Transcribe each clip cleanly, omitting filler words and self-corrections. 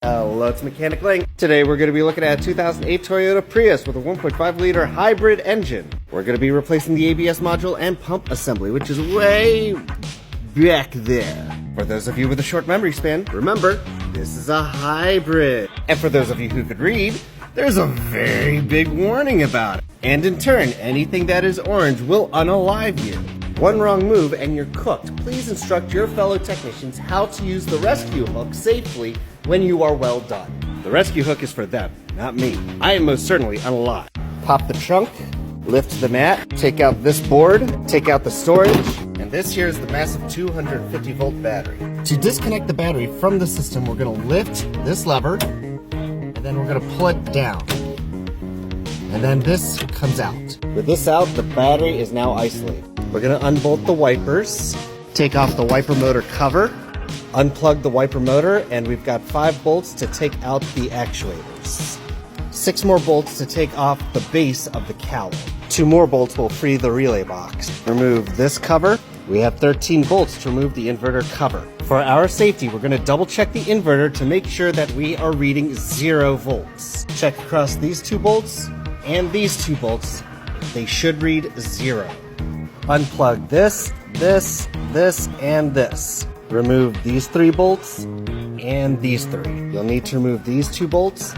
Hello, it's Mechanic Link. Today we're going to be looking at a 2008 Toyota Prius with a 1.5 liter hybrid engine. We're going to be replacing the ABS module and pump assembly, which is way back there. For those of you with a short memory span, remember, this is a hybrid. And for those of you who could read, there's a very big warning about it. And in turn, anything that is orange will unalive you. One wrong move and you're cooked. Please instruct your fellow technicians how to use the rescue hook safely when you are well done. The rescue hook is for them, not me. I am most certainly unalive. Pop the trunk, lift the mat, take out this board, take out the storage, and this here is the massive 250 volt battery. To disconnect the battery from the system, we're gonna lift this lever, and then we're gonna pull it down. And then this comes out. With this out, the battery is now isolated. We're gonna unbolt the wipers, take off the wiper motor cover, unplug the wiper motor, and we've got 5 bolts to take out the actuators. 6 more bolts to take off the base of the cowl. 2 more bolts will free the relay box. Remove this cover. We have 13 bolts to remove the inverter cover. For our safety, we're gonna double check the inverter to make sure that we are reading 0 volts. Check across these 2 bolts and these 2 bolts. They should read 0. Unplug this, and this. Remove these 3 bolts and these 3. You'll need to remove these 2 bolts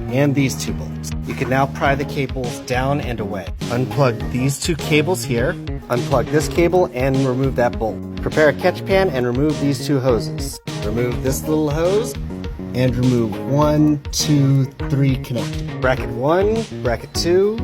and these 2 bolts. You can now pry the cables down and away. Unplug these 2 cables here, unplug this cable and remove that bolt. Prepare a catch pan and remove these 2 hoses. Remove this little hose and remove 1, 2, 3 connectors. Bracket 1, bracket 2,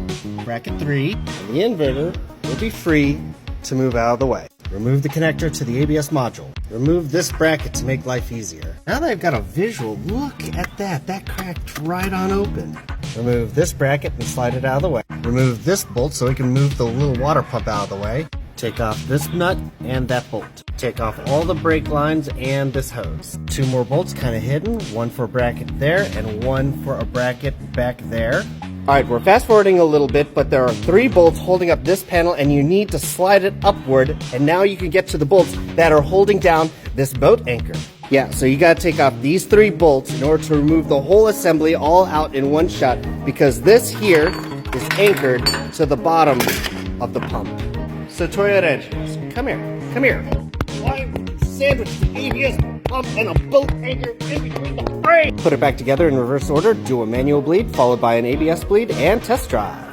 bracket 3, and the inverter will be free to move out of the way. Remove the connector to the ABS module. Remove this bracket to make life easier. Now that I've got a visual, look at that. That cracked right on open. Remove this bracket and slide it out of the way. Remove this bolt so we can move the little water pump out of the way. Take off this nut and that bolt. Take off all the brake lines and this hose. 2 more bolts kind of hidden. 1 for a bracket there and 1 for a bracket back there. Alright, we're fast forwarding a little bit, but there are 3 bolts holding up this panel and you need to slide it upward, and now you can get to the bolts that are holding down this boat anchor. Yeah, so you gotta take off these 3 bolts in order to remove the whole assembly all out in one shot, because this here is anchored to the bottom of the pump. So Toyota engineers, come here. Why would you sandwich the ABS pump and a boat anchor in between the frames? Put it back together in reverse order, do a manual bleed, followed by an ABS bleed, and test drive.